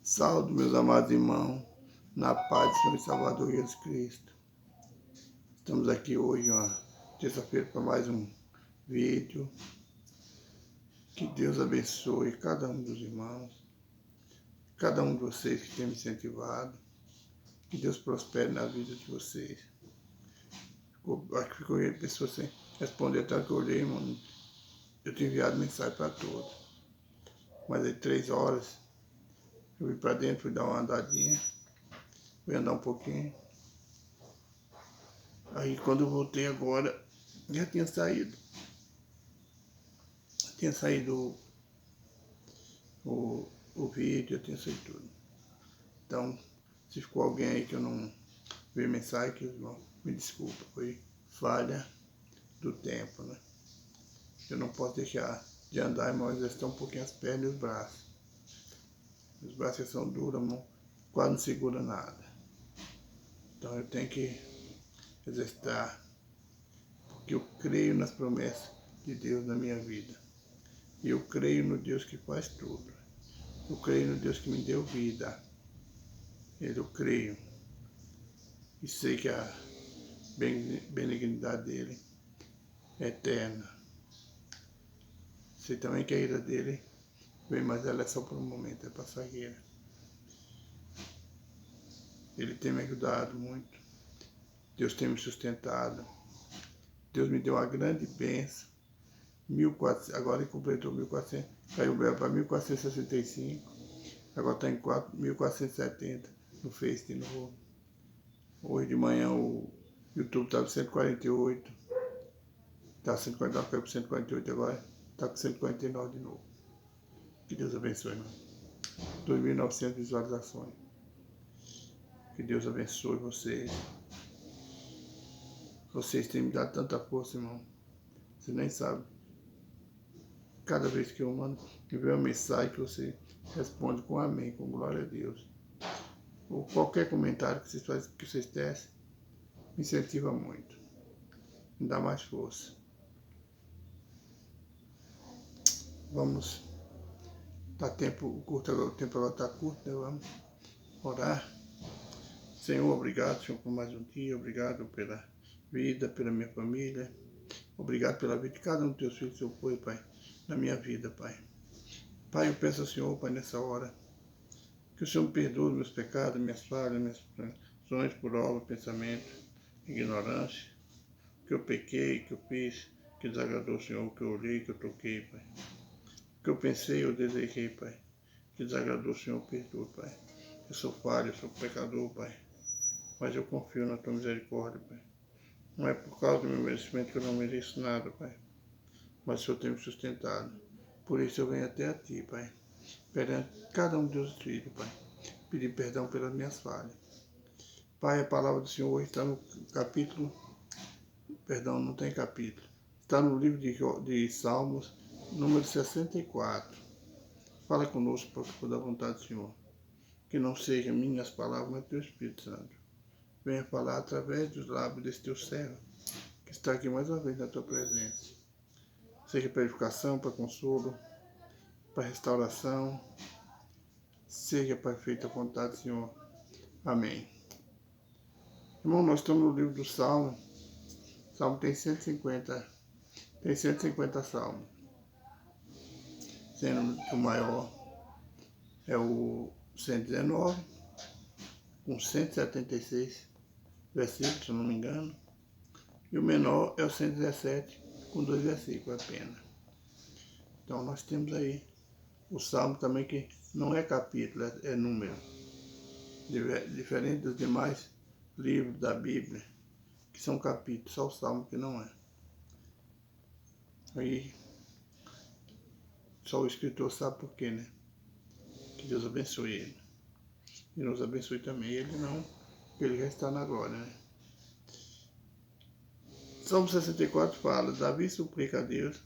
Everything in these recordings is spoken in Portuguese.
Salve, meus amados irmãos, na paz do Senhor e Salvador Jesus Cristo. Estamos aqui hoje, terça-feira, para mais um vídeo. Que Deus abençoe cada um dos irmãos, cada um de vocês que tem me incentivado. Que Deus prospere na vida de vocês. Acho que ficou pessoa sem responder, até que eu olhei, irmão. Eu tinha enviado mensagem para todos. Mas aí 3 horas, eu vim para dentro, fui dar uma andadinha. Fui andar um pouquinho. Aí quando eu voltei agora, já tinha saído. Tinha saído o vídeo, já tinha saído tudo. Então, se ficou alguém aí que eu não vi mensagem, que me desculpa, foi falha do tempo, né? Eu não posso deixar de andar, mas exercitar um pouquinho as pernas e os braços. Os braços são duros, quase não segura nada. Então eu tenho que exercitar, porque eu creio nas promessas de Deus na minha vida. E eu creio no Deus que faz tudo. Eu creio no Deus que me deu vida. Eu creio. E sei que a benignidade dele é eterna. Sei também que a ira dele vem, mas ela é só por um momento, é passageira. Ele tem me ajudado muito. Deus tem me sustentado. Deus me deu uma grande bênção. 1400, agora ele completou 1400, caiu para 1465, agora está em 1470 no Face de novo. Hoje de manhã o YouTube estava 148, estava 149, caiu para 148 agora, está com 149 de novo. Que Deus abençoe, irmão. 2.900 visualizações. Que Deus abençoe vocês. Vocês têm me dado tanta força, irmão. Você nem sabe. Cada vez que eu mando, que vem uma mensagem que você responde com amém, com glória a Deus. Ou qualquer comentário que vocês tecem, me incentiva muito. Me dá mais força. Vamos. Tá tempo curto agora, o tempo agora está curto, né? Vamos orar. Senhor, obrigado, Senhor, por mais um dia. Obrigado pela vida, pela minha família. Obrigado pela vida de cada um dos teus filhos, Senhor, foi, Pai, na minha vida, Pai. Pai, eu peço ao Senhor, Pai, nessa hora, que o Senhor me perdoe meus pecados, minhas falhas, minhas transgressões por obra, pensamento, ignorância, que eu pequei, que eu fiz, que desagradou o Senhor, que eu olhei, que eu toquei, Pai. Que eu pensei, eu desejei, Pai, que desagradou o Senhor, perdoe, Pai. Eu sou falho, eu sou pecador, Pai, mas eu confio na Tua misericórdia, Pai. Não é por causa do meu merecimento que eu não mereço nada, Pai, mas o Senhor tem me sustentado. Por isso eu venho até a Ti, Pai, perante cada um dos teus filhos, Pai, pedir perdão pelas minhas falhas. Pai, a palavra do Senhor hoje está no capítulo, perdão, não tem capítulo, está no livro de Salmos, número 64. Fala conosco, para que for da vontade do Senhor. Que não sejam minhas palavras, mas Teu Espírito Santo. Venha falar através dos lábios desse Teu servo, que está aqui mais uma vez na Tua presença. Seja para edificação, para consolo, para restauração, seja para feita a vontade do Senhor. Amém. Irmão, nós estamos no livro do Salmo. O Salmo tem 150 salmos. Sendo que o maior é o 119, com 176 versículos, se eu não me engano. E o menor é o 117, com 2 versículos apenas. Então nós temos aí o Salmo também, que não é capítulo, é número. Diferente dos demais livros da Bíblia, que são capítulos, só o Salmo que não é. Aí, só o escritor sabe por quê, né? Que Deus abençoe ele. E nos abençoe também. Ele não, porque ele já está na glória, né? Salmo 64 fala: Davi suplica a Deus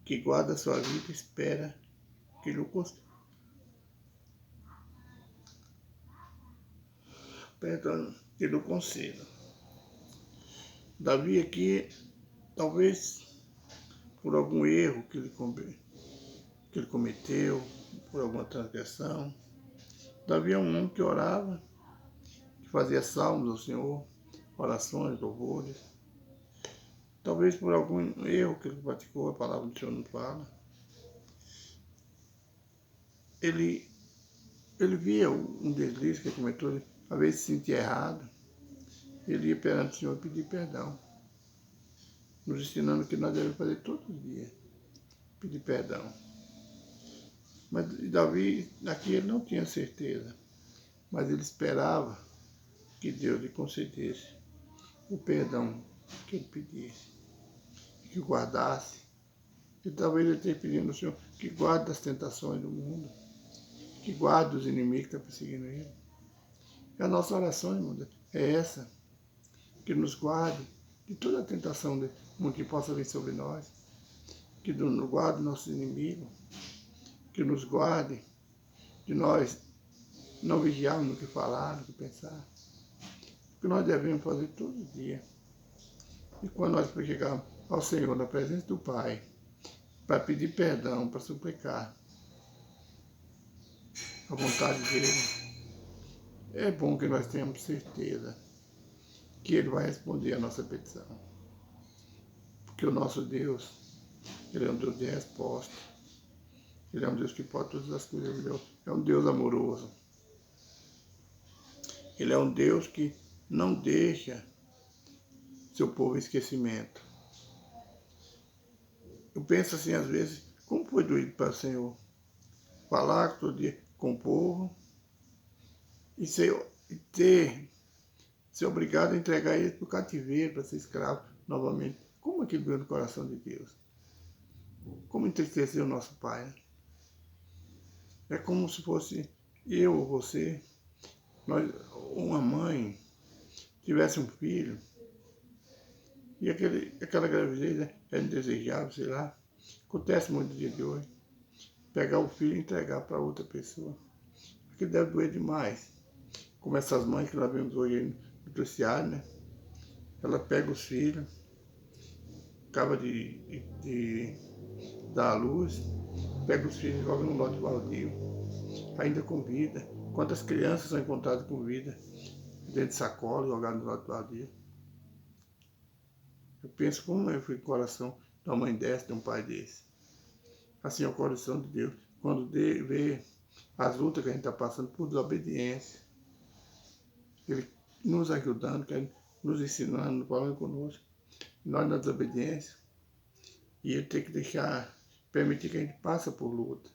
que guarda a sua vida e espera que lhe conceda. Davi aqui, talvez por algum erro que ele cometeu, por alguma transgressão. Davi é um homem que orava, que fazia salmos ao Senhor, orações, louvores. Talvez por algum erro que ele praticou, a palavra do Senhor não fala. Ele via um deslize que ele cometeu, às vezes se sentia errado. Ele ia perante o Senhor pedir perdão, nos ensinando que nós devemos fazer todos os dias, pedir perdão. Mas Davi, aqui ele não tinha certeza, mas ele esperava que Deus lhe concedesse o perdão que ele pedisse, que o guardasse. E talvez ele esteja pedindo ao Senhor que guarde das tentações do mundo, que guarde os inimigos que estão perseguindo ele. E a nossa oração, irmão, é essa, que nos guarde de toda a tentação do mundo que possa vir sobre nós, que nos guarde nossos inimigos, que nos guarde de nós não vigiarmos no que falar, no que pensar. Que nós devemos fazer todo dia. E quando nós chegarmos ao Senhor, na presença do Pai, para pedir perdão, para suplicar a vontade dele, é bom que nós tenhamos certeza que Ele vai responder a nossa petição. Porque o nosso Deus, Ele é um Deus de resposta. Ele é um Deus que pode todas as coisas. Ele é um Deus amoroso. Ele é um Deus que não deixa seu povo em esquecimento. Eu penso assim, às vezes, como foi doído para o Senhor falar todo dia com o povo e ser obrigado a entregar eles para o cativeiro, para ser escravo novamente. Como aquilo doeu no coração de Deus? Como entristeceu o nosso Pai? Né? É como se fosse eu ou você, uma mãe, tivesse um filho e aquela gravidez é indesejável, sei lá. Acontece muito no dia de hoje. Pegar o filho e entregar para outra pessoa. Aquilo deve doer demais. Como essas mães que nós vemos hoje no noticiário, né? Ela pega os filhos, acaba de dar à luz, pega os filhos e joga num lote baldio, ainda com vida. Quantas crianças são encontradas com vida dentro de sacola, jogadas no lote baldio? Eu penso como foi o coração de uma mãe dessa, de um pai desse. Assim é o coração de Deus, quando vê as lutas que a gente está passando por desobediência. Ele nos ajudando, nos ensinando, falando conosco. Nós na desobediência. E ele tem que permitir que a gente passe por luta.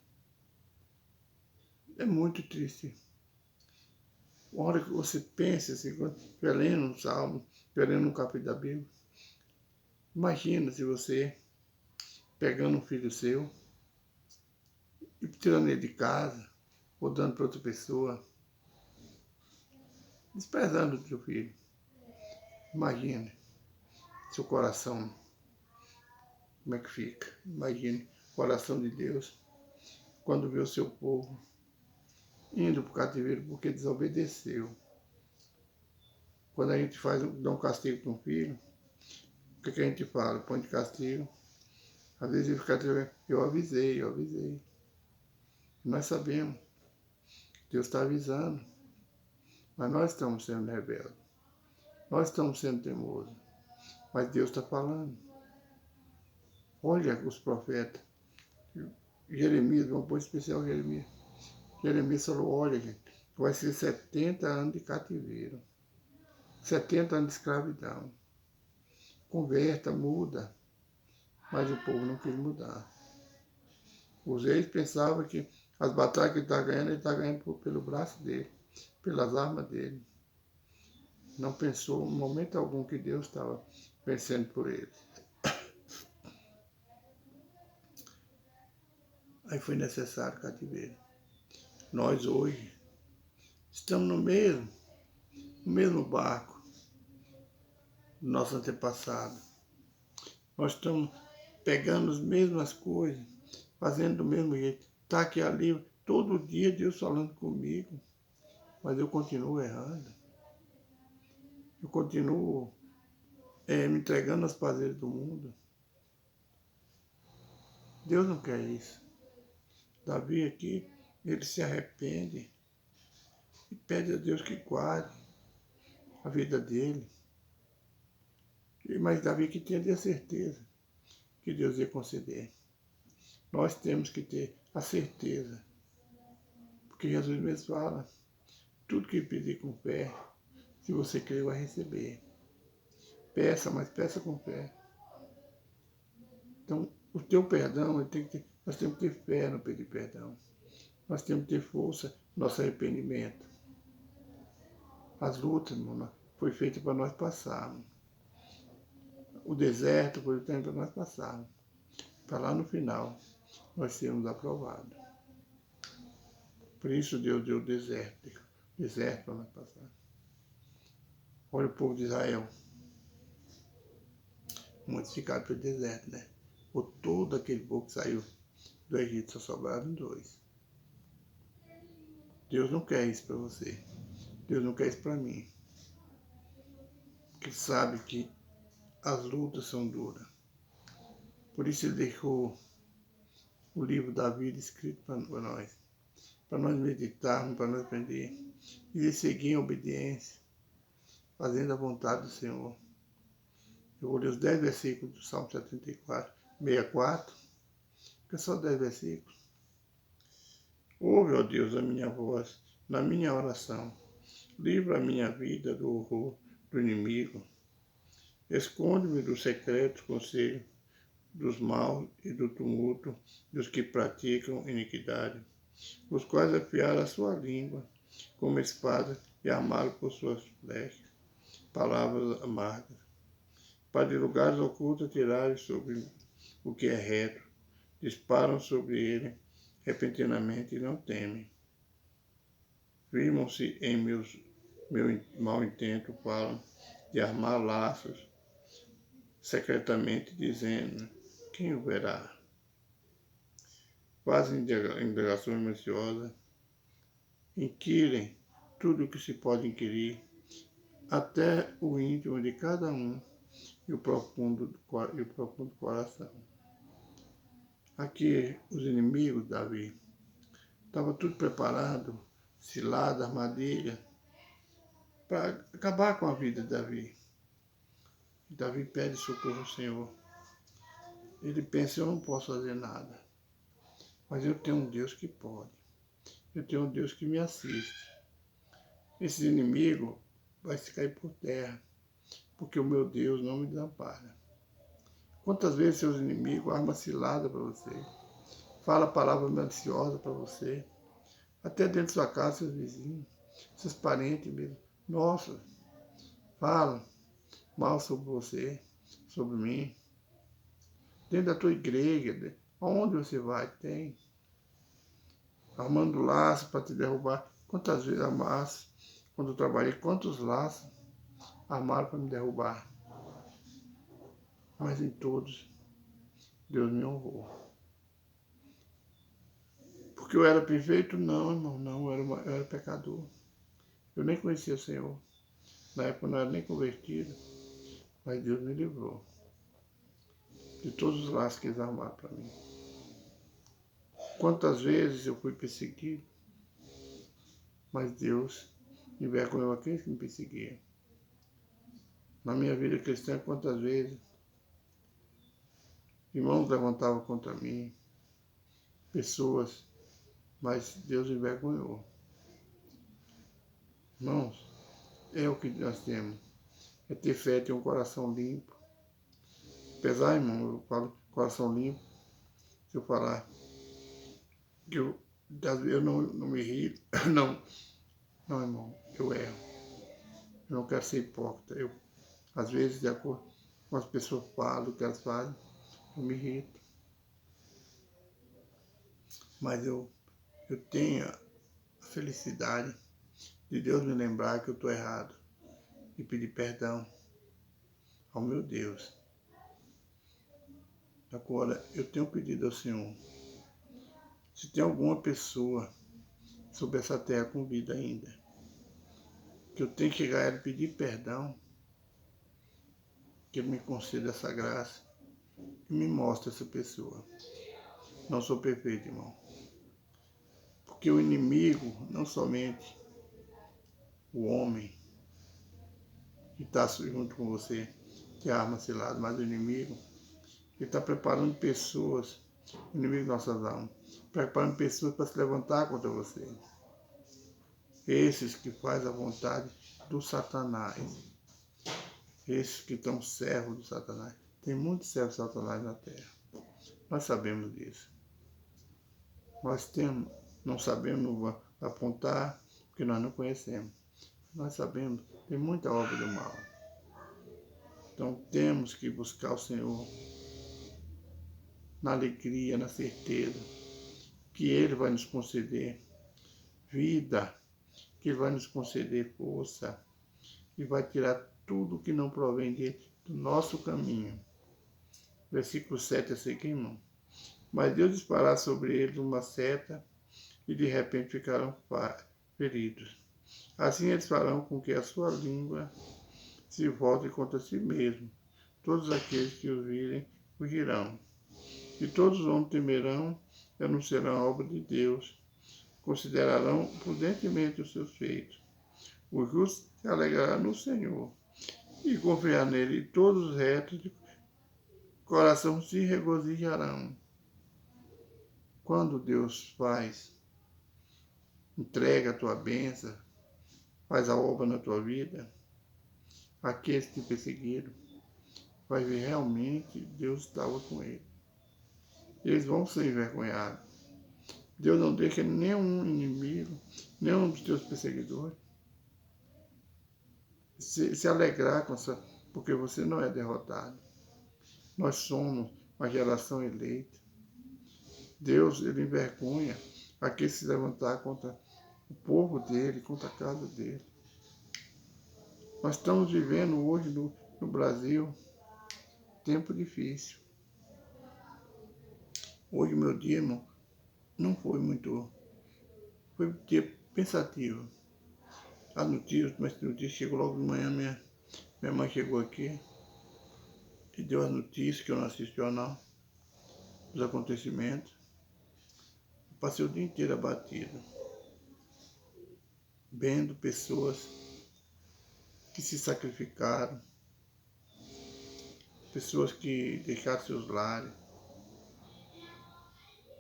É muito triste. A hora que você pensa assim, quando estiver lendo um salmo, estiver lendo um capítulo da Bíblia, imagina se você pegando um filho seu e tirando ele de casa, ou dando para outra pessoa, desprezando o seu filho. Imagine seu coração, como é que fica. Imagine o coração de Deus quando vê o seu povo indo para o cativeiro porque desobedeceu. Quando a gente dá um castigo para um filho, o que a gente fala? Põe de castigo. Às vezes ele fica dizendo, eu avisei. Nós sabemos. Deus está avisando. Mas nós estamos sendo rebeldes. Nós estamos sendo teimosos. Mas Deus está falando. Olha os profetas. Jeremias, vamos pôr especial Jeremias. Jeremias falou, olha, gente, vai ser 70 anos de cativeiro. 70 anos de escravidão. Converta, muda. Mas o povo não quis mudar. Os reis pensavam que as batalhas que ele está ganhando pelo braço dele, pelas armas dele. Não pensou em momento algum que Deus estava vencendo por ele. Aí foi necessário o cativeiro. Nós hoje estamos no mesmo barco do nosso antepassado. Nós estamos pegando as mesmas coisas, fazendo do mesmo jeito. Está aqui ali, todo dia Deus falando comigo, mas eu continuo errando. Eu continuo me entregando aos prazeres do mundo. Deus não quer isso. Davi aqui ele se arrepende e pede a Deus que guarde a vida dele. Mas Davi que tinha a certeza que Deus ia conceder. Nós temos que ter a certeza, porque Jesus mesmo fala, tudo que pedir com fé, se você crer, vai receber. Peça, mas peça com fé. Então, o teu perdão, nós temos que ter fé no pedir perdão. Nós temos que ter força no nosso arrependimento. As lutas, irmão, foi feita para nós passarmos. O deserto foi feito para nós passarmos. Para lá no final, nós sermos aprovados. Por isso Deus deu o deserto para nós passar. Olha o povo de Israel, muitos ficaram pelo deserto, né? Por todo aquele povo que saiu do Egito, só sobraram 2. Deus não quer isso para você. Deus não quer isso para mim. Porque sabe que as lutas são duras. Por isso ele deixou o livro da vida escrito para nós meditarmos, para nós aprender e seguir em obediência, fazendo a vontade do Senhor. Eu vou ler os 10 versículos do Salmo 64, que é só 10 versículos. Ouve, ó Deus, a minha voz na minha oração. Livra a minha vida do horror do inimigo. Esconde-me do secreto conselho dos maus e do tumulto dos que praticam iniquidade, os quais afiaram a sua língua como espada e armaram por suas flechas palavras amargas, para de lugares ocultos tirarem sobre o que é reto, disparam sobre ele repentinamente e não temem. Firmam-se em meu mau intento, falam de armar laços, secretamente dizendo, quem o verá? Fazem indagações minuciosas, inquirem tudo o que se pode inquirir, até o íntimo de cada um e o profundo coração. Aqui, os inimigos de Davi, estava tudo preparado, cilada, armadilha, para acabar com a vida de Davi. E Davi pede socorro ao Senhor. Ele pensa, eu não posso fazer nada, mas eu tenho um Deus que pode. Eu tenho um Deus que me assiste. Esse inimigo vai se cair por terra, porque o meu Deus não me desampara. Quantas vezes seus inimigos armam cilada para você, fala palavra maliciosa para você, até dentro de sua casa, seus vizinhos, seus parentes mesmo. Nossa, falam mal sobre você, sobre mim. Dentro da tua igreja, aonde você vai, tem. Armando laço para te derrubar. Quantas vezes amasse, quando eu trabalhei, quantos laços armaram para me derrubar. Mas em todos, Deus me honrou. Porque eu era perfeito? Não, irmão, não, eu era pecador. Eu nem conhecia o Senhor. Na época eu não era nem convertido. Mas Deus me livrou de todos os laços que eles armaram para mim. Quantas vezes eu fui perseguido, mas Deus envergonhou aqueles que me perseguiam. Na minha vida cristã, quantas vezes irmãos levantavam contra mim, pessoas, mas Deus envergonhou. Irmãos, é o que nós temos. É ter fé, ter um coração limpo. Apesar, irmão, eu falo coração limpo, se eu falar que eu não me irrito, não, irmão, eu erro. Eu não quero ser hipócrita. Às vezes, de acordo com as pessoas falam, o que elas fazem, eu me irrito. Mas eu tenho a felicidade de Deus me lembrar que eu estou errado e pedir perdão ao meu Deus. Agora, eu tenho pedido ao Senhor, se tem alguma pessoa sobre essa terra com vida ainda, que eu tenho que chegar a ela e pedir perdão, que Ele me conceda essa graça e me mostre essa pessoa. Não sou perfeito, irmão. Porque o inimigo, não somente o homem que está junto com você, que é a arma cilada, mas o inimigo, ele está preparando pessoas, o inimigo de nossas almas, preparando pessoas para se levantar contra você. Esses que fazem a vontade do Satanás, esses que estão servos do Satanás. Tem muitos servos do Satanás na terra. Nós sabemos disso. Não sabemos apontar, porque nós não conhecemos. Nós sabemos, tem muita obra do mal. Então temos que buscar o Senhor na alegria, na certeza que Ele vai nos conceder vida, que Ele vai nos conceder força e vai tirar tudo que não provém dele do nosso caminho. Versículo 7 a seguir, irmão. Mas Deus disparará sobre eles uma seta e de repente ficarão feridos. Assim eles farão com que a sua língua se volte contra si mesmo. Todos aqueles que o virem fugirão. E todos os homens temerão e anunciarão a obra de Deus. Considerarão prudentemente os seus feitos. O justo se alegrará no Senhor e confiar nele, e todos os retos de coração se regozijarão. Quando Deus entrega a tua bênção, faz a obra na tua vida, aqueles que te perseguiram, vai ver realmente Deus estava com ele. Eles vão ser envergonhados. Deus não deixa nenhum inimigo, nenhum dos teus perseguidores se alegrar com essa, porque você não é derrotado. Nós somos uma geração eleita. Deus, ele envergonha aqueles que se levantar contra o povo dele, contra a casa dele. Nós estamos vivendo hoje no Brasil tempo difícil. Hoje, meu dia, irmão, não foi muito... Foi um dia pensativo. As notícias, mas notícia chegou logo de manhã, minha mãe chegou aqui e deu as notícias, que eu não assisto jornal, dos acontecimentos. Eu passei o dia inteiro abatido, vendo pessoas que se sacrificaram, pessoas que deixaram seus lares,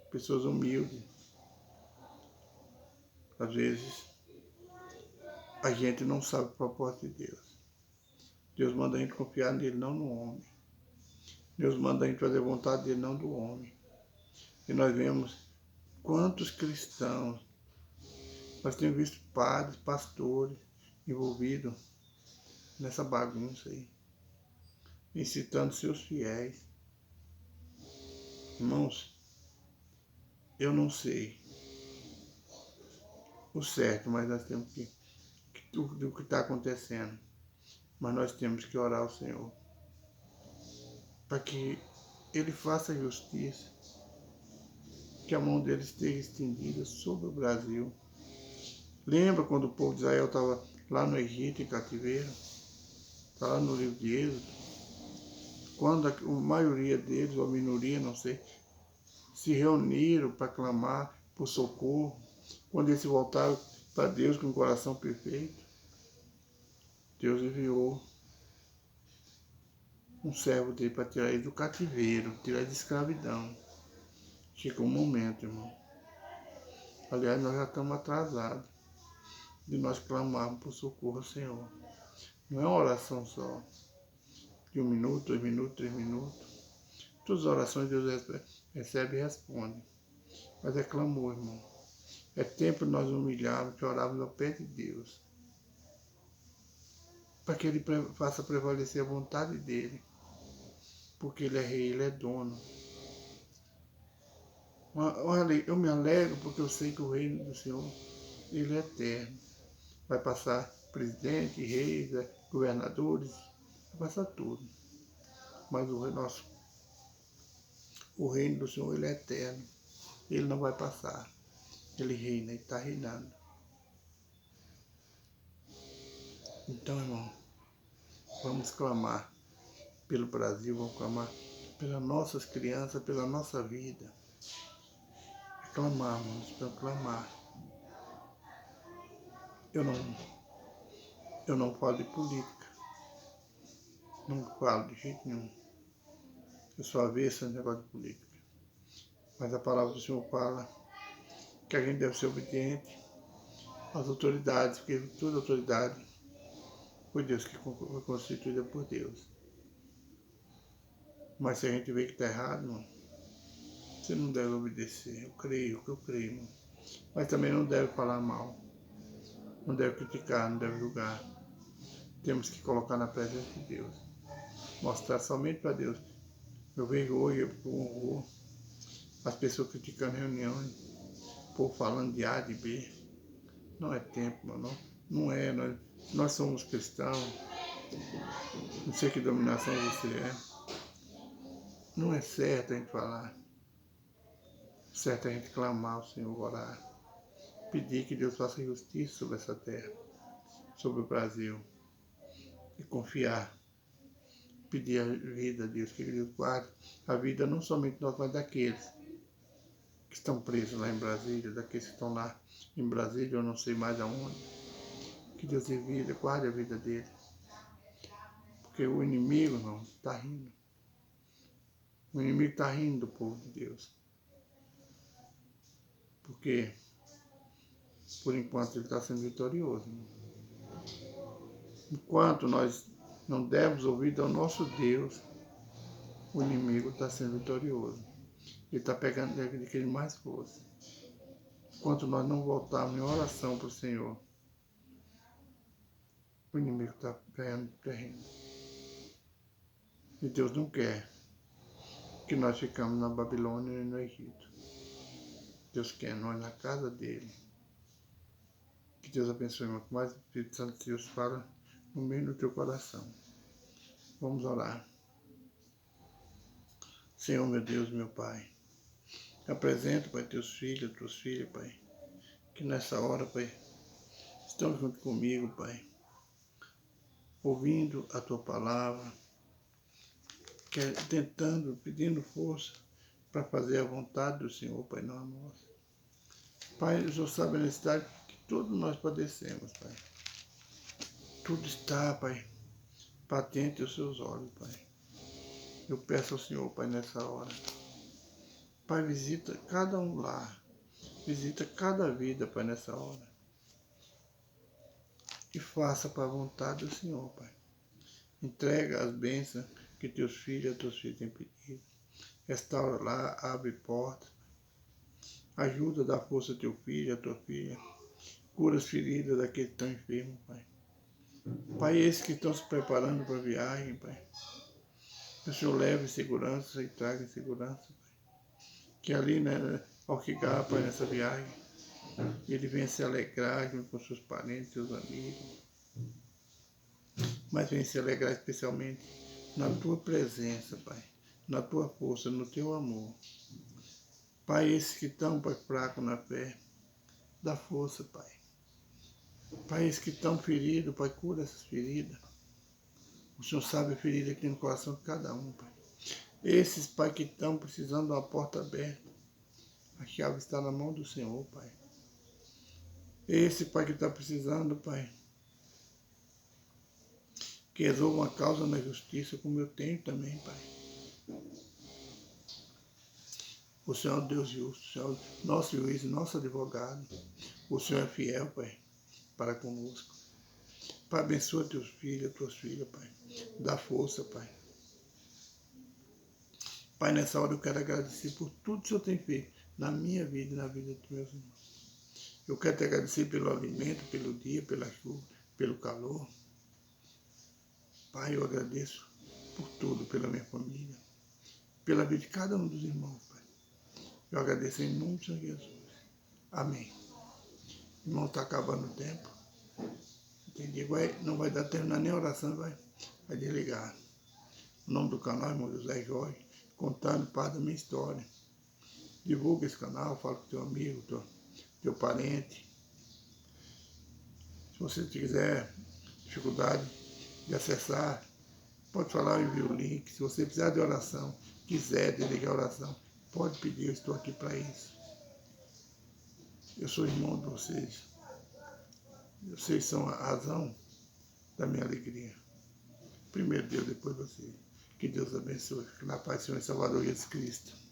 pessoas humildes. Às vezes, a gente não sabe o propósito de Deus. Deus manda a gente confiar nele, não no homem. Deus manda a gente fazer a vontade dele, não do homem. E nós vemos quantos cristãos, nós temos visto padres, pastores envolvidos nessa bagunça aí, incitando seus fiéis. Irmãos, eu não sei o certo, mas nós temos do que está acontecendo. Mas nós temos que orar ao Senhor para que Ele faça justiça, que a mão dele esteja estendida sobre o Brasil. Lembra quando o povo de Israel estava lá no Egito, em cativeiro? Está lá no livro de Êxodo. Quando a maioria deles, ou a minoria, não sei, se reuniram para clamar por socorro, quando eles se voltaram para Deus com o coração perfeito, Deus enviou um servo dele para tirar ele do cativeiro, tirar ele de escravidão. Chegou um momento, irmão. Aliás, nós já estamos atrasados de nós clamarmos por socorro ao Senhor. Não é uma oração só, de 1 minuto, 2 minutos, 3 minutos. Todas as orações Deus recebe e responde. Mas é clamor, irmão. É tempo de nós humilharmos, de orarmos ao pé de Deus, para que Ele faça prevalecer a vontade dEle, porque Ele é rei, Ele é dono. Eu me alegro porque eu sei que o reino do Senhor, Ele é eterno. Vai passar presidente, reis, governadores, vai passar tudo. Mas o reino do Senhor, Ele é eterno. Ele não vai passar. Ele reina, Ele está reinando. Então, irmão, vamos clamar pelo Brasil, vamos clamar pelas nossas crianças, pela nossa vida. Clamarmos, para clamar. eu não falo de política. Não falo de jeito nenhum. Eu sou avesso a negócio de política. Mas a palavra do Senhor fala que a gente deve ser obediente às autoridades, porque toda autoridade foi Deus que foi constituída por Deus. Mas se a gente vê que está errado, irmão, você não deve obedecer. Eu creio, irmão. Mas também não deve falar mal. Não deve criticar, não deve julgar. Temos que colocar na presença de Deus. Mostrar somente para Deus. Eu vejo hoje, as pessoas criticando reuniões, o povo falando de A, de B. Não é tempo, mano. Não é. Nós somos cristãos. Não sei que dominação você é. Não é certo a gente falar. Certo a gente clamar ao Senhor, orar. Pedir que Deus faça justiça sobre essa terra, sobre o Brasil. E confiar. Pedir a vida a Deus, que Deus guarde a vida não somente nós, mas daqueles que estão presos lá em Brasília, daqueles que estão lá em Brasília, eu não sei mais aonde. Que Deus dê vida, guarde a vida dele. Porque o inimigo, não, está rindo. O inimigo está rindo do povo de Deus. Porque, por enquanto, ele está sendo vitorioso. Enquanto nós não demos ouvido ao nosso Deus, o inimigo está sendo vitorioso. Ele está pegando de que ele mais força. Enquanto nós não voltarmos em oração para o Senhor, o inimigo está ganhando terreno. E Deus não quer que nós ficamos na Babilônia e no Egito. Deus quer nós na casa dele. Que Deus abençoe, irmão. Que mais o Espírito Santo de Deus fala no meio do teu coração. Vamos orar. Senhor, meu Deus, meu Pai, apresento, Pai, teus filhos, tuas filhas, Pai, que nessa hora, Pai, estão junto comigo, Pai, ouvindo a tua palavra, tentando, pedindo força para fazer a vontade do Senhor, Pai, não a nossa. Pai, o Senhor sabe a necessidade que todos nós padecemos, Pai. Tudo está, Pai, patente aos seus olhos, Pai. Eu peço ao Senhor, Pai, nessa hora. Pai, visita cada um lá. Visita cada vida, Pai, nessa hora. E faça para a vontade do Senhor, Pai. Entrega as bênçãos que teus filhos e tuas filhas têm pedido. Restaura lá, abre portas. Ajuda, dá força a teu filho, a tua filha. Cura as feridas daqueles que estão enfermos, Pai. Pai, esses que estão se preparando para a viagem, Pai. Que o Senhor leve segurança e traga segurança, Pai. Que ali, né, ao chegar, Pai, nessa viagem, ele venha se alegrar junto com seus parentes, seus amigos. Mas venha se alegrar especialmente na tua presença, Pai. Na tua força, no teu amor. Pai, esses que estão, Pai, fracos na fé, dá força, Pai. Pai, esses que estão feridos, Pai, cura essas feridas. O Senhor sabe a ferida que tem no coração de cada um, Pai. Esses, Pai, que estão precisando de uma porta aberta, a chave está na mão do Senhor, Pai. Esse, Pai, que está precisando, Pai, que resolva uma causa na justiça, como eu tenho também, Pai. O Senhor é o Deus justo, o Senhor é nosso juiz, nosso advogado. O Senhor é fiel, Pai, para conosco. Pai, abençoa teus filhos, tuas filhas, Pai. Dá força, Pai. Pai, nessa hora eu quero agradecer por tudo que o Senhor tem feito na minha vida e na vida dos meus irmãos. Eu quero te agradecer pelo alimento, pelo dia, pela chuva, pelo calor. Pai, eu agradeço por tudo, pela minha família, pela vida de cada um dos irmãos, Pai. Eu agradeço em nome do Senhor Jesus. Amém. Irmão, está acabando o tempo. Entendi. Não vai dar terminar nem a oração, vai desligar. O nome do canal é irmão José Jorge, contando parte da minha história. Divulga esse canal, fala com teu amigo, teu parente. Se você quiser dificuldade de acessar, pode falar, eu envio o link. Se você precisar de oração, quiser desligar a oração, pode pedir, eu estou aqui para isso. Eu sou irmão de vocês. Vocês são a razão da minha alegria. Primeiro Deus, depois você. Que Deus abençoe. Que na paz do Senhor e Salvador Jesus Cristo.